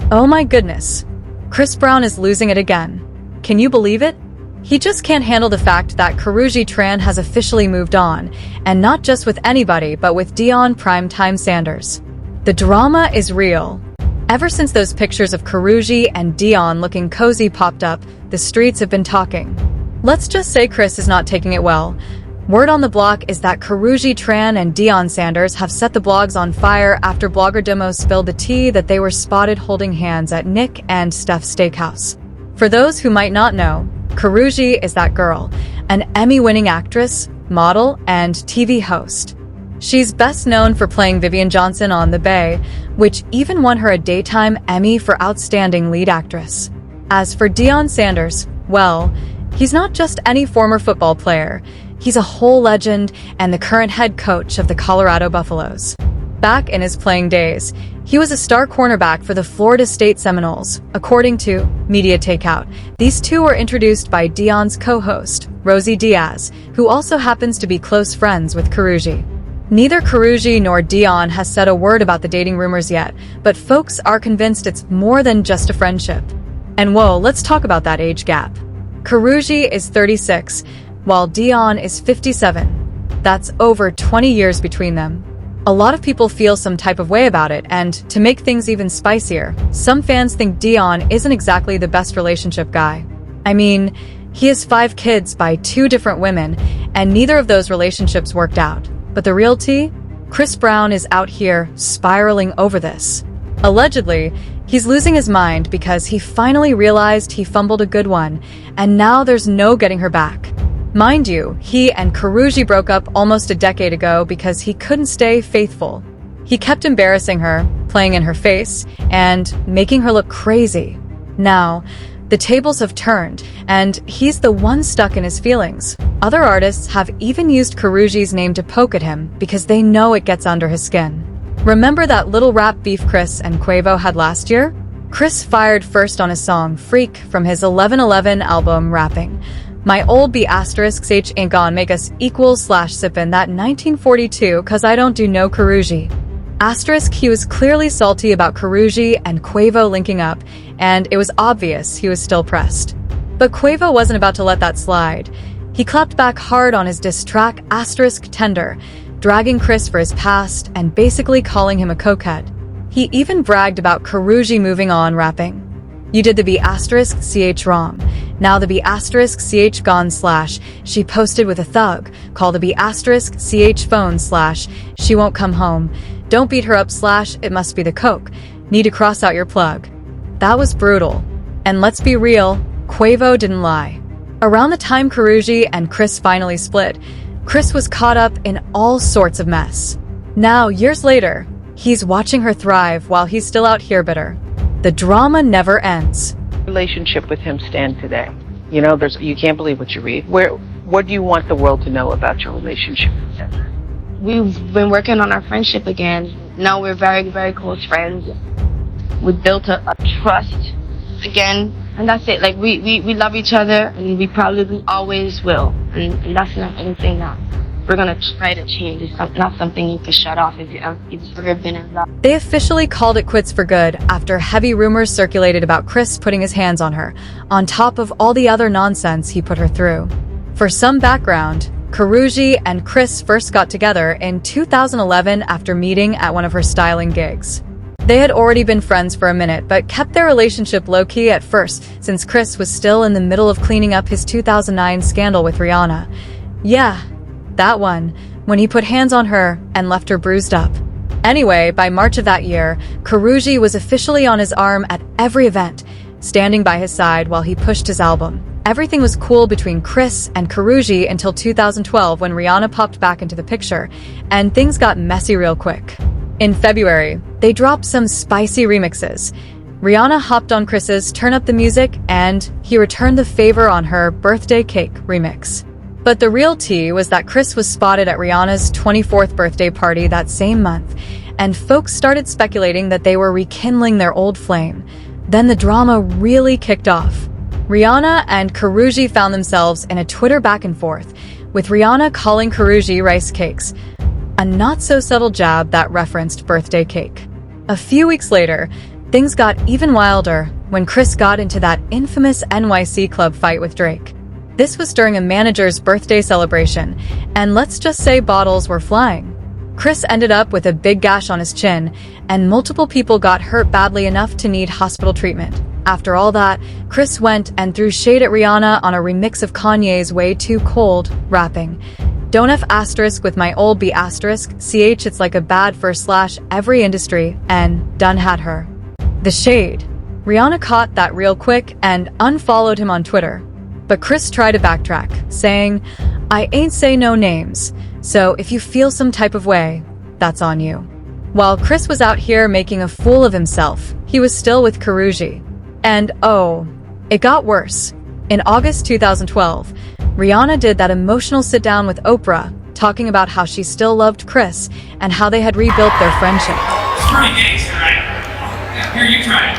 Oh my goodness. Chris Brown is losing it again. Can you believe it? He just can't handle the fact that Karrueche Tran has officially moved on, and not just with anybody, but with Deion Primetime Sanders. The drama is real. Ever since those pictures of Karrueche and Deion looking cozy popped up, the streets have been talking. Let's just say Chris is not taking it well. Word on the block is that Karrueche Tran and Deion Sanders have set the blogs on fire after blogger Demo spilled the tea that they were spotted holding hands at Nick and Steph's steakhouse. For those who might not know, Karrueche is that girl, an Emmy-winning actress, model, and TV host. She's best known for playing Vivian Johnson on The Bay, which even won her a Daytime Emmy for Outstanding Lead Actress. As for Deion Sanders, well, he's not just any former football player. He's a whole legend and the current head coach of the Colorado Buffaloes. Back in his playing days, he was a star cornerback for the Florida State Seminoles, according to Media Takeout. These two were introduced by Deion's co-host, Rosie Diaz, who also happens to be close friends with Karrueche. Neither Karrueche nor Deion has said a word about the dating rumors yet, but folks are convinced it's more than just a friendship. And whoa, let's talk about that age gap. Karrueche is 36, while Deion is 57. That's over 20 years between them. A lot of people feel some type of way about it, and to make things even spicier, some fans think Deion isn't exactly the best relationship guy. I mean, he has 5 kids by 2 different women, and neither of those relationships worked out. But the real tea? Chris Brown is out here spiraling over this. Allegedly, he's losing his mind because he finally realized he fumbled a good one, and now there's no getting her back. Mind you, he and Karrueche broke up almost a decade ago because he couldn't stay faithful. He kept embarrassing her, playing in her face, and making her look crazy. Now, the tables have turned, and he's the one stuck in his feelings. Other artists have even used Karrueche's name to poke at him because they know it gets under his skin. Remember that little rap beef Chris and Quavo had last year? Chris fired first on his song Freak from his 11/11 album, rapping, "My old B*** ain't gon' make us equal/sippin' that 1942 cause I don't do no Karrueche." He was clearly salty about Karrueche and Quavo linking up, and it was obvious he was still pressed. But Quavo wasn't about to let that slide. He clapped back hard on his diss track *Tender, dragging Chris for his past and basically calling him a cokehead. He even bragged about Karrueche moving on, rapping, "You did the B***ch wrong. Now the B***ch gone / she posted with a thug. Call the B***ch phone / she won't come home. Don't beat her up / it must be the coke. Need to cross out your plug." That was brutal. And let's be real, Quavo didn't lie. Around the time Karrueche and Chris finally split, Chris was caught up in all sorts of mess. Now, years later, he's watching her thrive while he's still out here bitter. The drama never ends. Relationship with him stand today? You know, you can't believe what you read. What do you want the world to know about your relationship with him? We've been working on our friendship again. Now we're very, very close friends. We built a trust again, and that's it. Like we love each other, and we probably always will. And that's not anything that we're gonna try to change. It's not something you can shut off if you've ever been in love. They officially called it quits for good after heavy rumors circulated about Chris putting his hands on her, on top of all the other nonsense he put her through. For some background, Karrueche and Chris first got together in 2011 after meeting at one of her styling gigs. They had already been friends for a minute, but kept their relationship low-key at first, since Chris was still in the middle of cleaning up his 2009 scandal with Rihanna. Yeah, that one, when he put hands on her and left her bruised up. Anyway, by March of that year, Karrueche was officially on his arm at every event, standing by his side while he pushed his album. Everything was cool between Chris and Karrueche until 2012 when Rihanna popped back into the picture, and things got messy real quick. In February, they dropped some spicy remixes. Rihanna hopped on Chris's Turn Up the Music, and he returned the favor on her Birthday Cake remix. But the real tea was that Chris was spotted at Rihanna's 24th birthday party that same month, and folks started speculating that they were rekindling their old flame. Then the drama really kicked off. Rihanna and Karrueche found themselves in a Twitter back and forth, with Rihanna calling Karrueche rice cakes, a not-so-subtle jab that referenced birthday cake. A few weeks later, Things got even wilder when Chris got into that infamous NYC club fight with Drake. This was during a manager's birthday celebration, and let's just say bottles were flying. Chris ended up with a big gash on his chin, and multiple people got hurt badly enough to need hospital treatment. After all that, Chris went and threw shade at Rihanna on a remix of Kanye's Way Too Cold, rapping, "Don't F asterisk with my old B asterisk, CH it's like a bad first slash every industry, and done had her." The shade. Rihanna caught that real quick and unfollowed him on Twitter. But Chris tried to backtrack, saying, "I ain't say no names, so if you feel some type of way, that's on you." While Chris was out here making a fool of himself, he was still with Karrueche. And oh, it got worse. In August 2012, Rihanna did that emotional sit-down with Oprah, talking about how she still loved Chris and how they had rebuilt their friendship. It's pretty gangster, right? Here, you try it.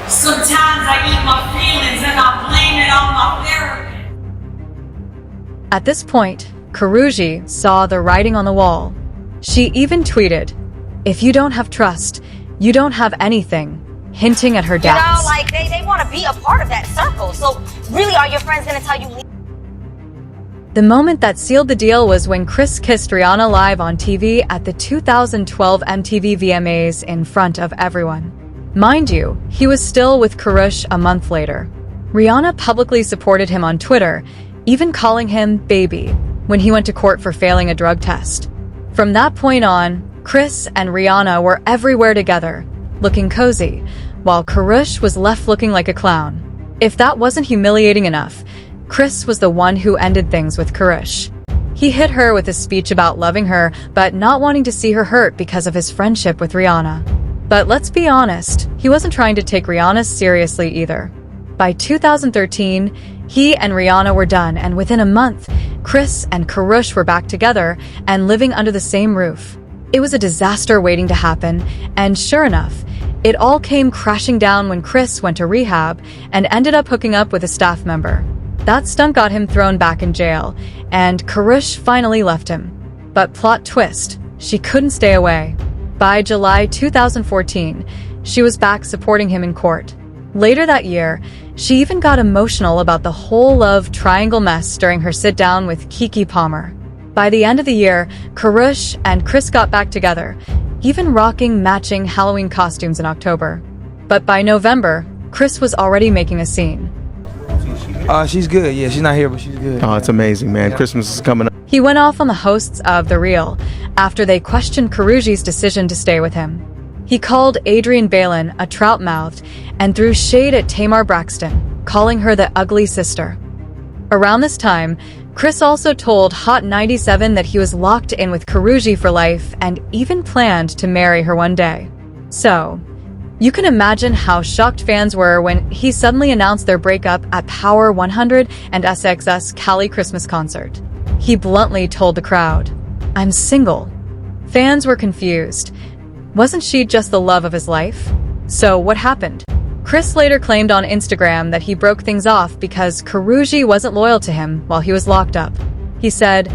Sometimes I eat my feelings and I blame it on my therapist. At this point, Karrueche saw the writing on the wall. She even tweeted, "If you don't have trust, you don't have anything," hinting at her doubts. You know, like they want to be a part of that circle. So really, are your friends going to tell you? The moment that sealed the deal was when Chris kissed Rihanna live on TV at the 2012 MTV VMAs in front of everyone. Mind you, he was still with Karrueche a month later. Rihanna publicly supported him on Twitter, even calling him baby when he went to court for failing a drug test. From that point on, Chris and Rihanna were everywhere together, looking cozy, while Karrueche was left looking like a clown. If that wasn't humiliating enough, Chris was the one who ended things with Karrueche. He hit her with a speech about loving her but not wanting to see her hurt because of his friendship with Rihanna. But let's be honest, he wasn't trying to take Rihanna seriously either. By 2013, he and Rihanna were done, and within a month, Chris and Karrueche were back together and living under the same roof. It was a disaster waiting to happen, and sure enough, it all came crashing down when Chris went to rehab and ended up hooking up with a staff member. That stunt got him thrown back in jail, and Karrueche finally left him. But plot twist, she couldn't stay away. By July 2014, she was back supporting him in court. Later that year, she even got emotional about the whole love triangle mess during her sit-down with Keke Palmer. By the end of the year, Karrueche and Chris got back together, even rocking matching Halloween costumes in October. But by November, Chris was already making a scene. She's good. Yeah, she's not here, but she's good. Oh, it's amazing, man. Yeah. Christmas is coming up. He went off on the hosts of The Real after they questioned Karrueche's decision to stay with him. He called Adrienne Bailon a trout-mouthed and threw shade at Tamar Braxton, calling her the ugly sister. Around this time, Chris also told Hot 97 that he was locked in with Karrueche for life and even planned to marry her one day. So, you can imagine how shocked fans were when he suddenly announced their breakup at Power 100 and SXS Cali Christmas concert. He bluntly told the crowd, "I'm single." Fans were confused. Wasn't she just the love of his life? So what happened? Chris later claimed on Instagram that he broke things off because Karrueche wasn't loyal to him while he was locked up. He said,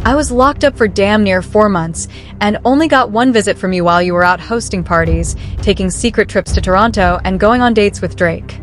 "I was locked up for damn near 4 months and only got one visit from you while you were out hosting parties, taking secret trips to Toronto, and going on dates with Drake."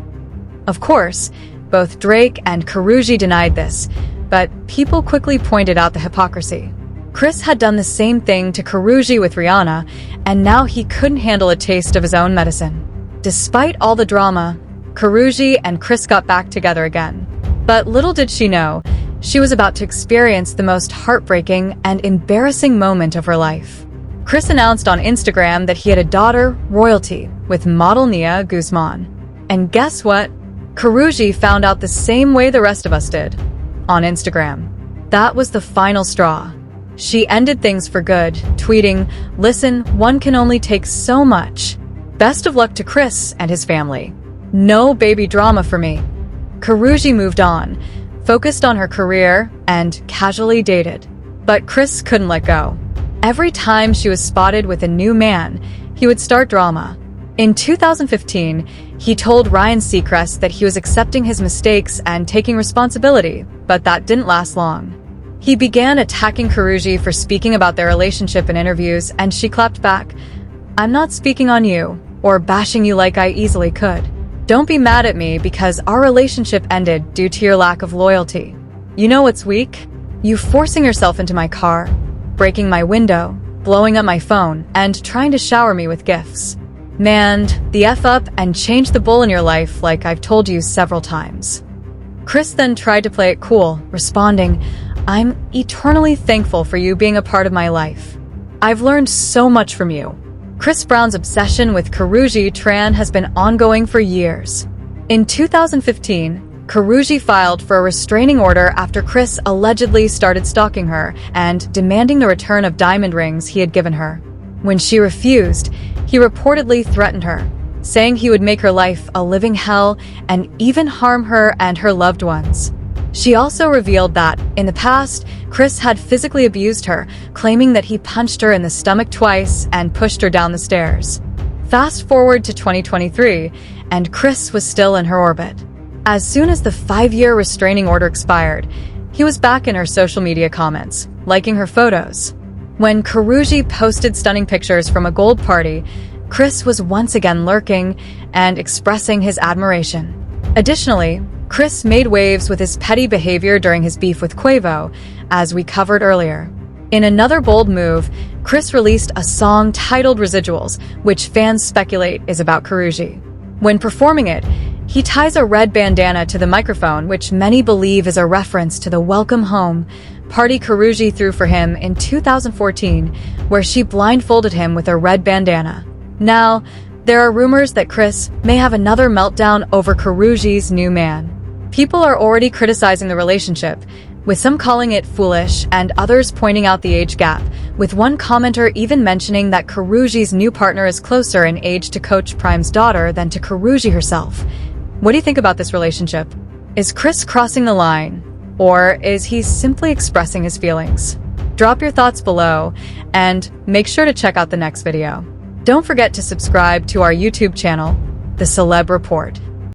Of course, both Drake and Karrueche denied this, but people quickly pointed out the hypocrisy. Chris had done the same thing to Karrueche with Rihanna, and now he couldn't handle a taste of his own medicine. Despite all the drama, Karrueche and Chris got back together again. But little did she know, she was about to experience the most heartbreaking and embarrassing moment of her life. Chris announced on Instagram that he had a daughter, Royalty, with model Nia Guzman. And guess what? Karrueche found out the same way the rest of us did, on Instagram. That was the final straw. She ended things for good, tweeting, "Listen, one can only take so much. Best of luck to Chris and his family. No baby drama for me." Karrueche moved on, focused on her career, and casually dated. But Chris couldn't let go. Every time she was spotted with a new man, he would start drama. In 2015, he told Ryan Seacrest that he was accepting his mistakes and taking responsibility, but that didn't last long. He began attacking Karrueche for speaking about their relationship in interviews, and she clapped back, I'm not speaking on you, or bashing you like I easily could. Don't be mad at me because our relationship ended due to your lack of loyalty. You know what's weak? You forcing yourself into my car, breaking my window, blowing up my phone, and trying to shower me with gifts. Man, the F up and change the bull in your life like I've told you several times. Chris then tried to play it cool, responding, I'm eternally thankful for you being a part of my life. I've learned so much from you. Chris Brown's obsession with Karrueche Tran has been ongoing for years. In 2015, Karrueche filed for a restraining order after Chris allegedly started stalking her and demanding the return of diamond rings he had given her. When she refused, he reportedly threatened her, saying he would make her life a living hell and even harm her and her loved ones. She also revealed that, in the past, Chris had physically abused her, claiming that he punched her in the stomach twice and pushed her down the stairs. Fast forward to 2023, and Chris was still in her orbit. As soon as the 5-year restraining order expired, he was back in her social media comments, liking her photos. When Karrueche posted stunning pictures from a gold party, Chris was once again lurking and expressing his admiration. Additionally, Chris made waves with his petty behavior during his beef with Quavo, as we covered earlier. In another bold move, Chris released a song titled Residuals, which fans speculate is about Karrueche. When performing it, he ties a red bandana to the microphone, which many believe is a reference to the welcome home party Karrueche threw for him in 2014, where she blindfolded him with a red bandana. Now, there are rumors that Chris may have another meltdown over Karrueche's new man. People are already criticizing the relationship, with some calling it foolish and others pointing out the age gap, with one commenter even mentioning that Karrueche's new partner is closer in age to Coach Prime's daughter than to Karrueche herself. What do you think about this relationship? Is Chris crossing the line, or is he simply expressing his feelings? Drop your thoughts below, and make sure to check out the next video. Don't forget to subscribe to our YouTube channel, The Celeb Report.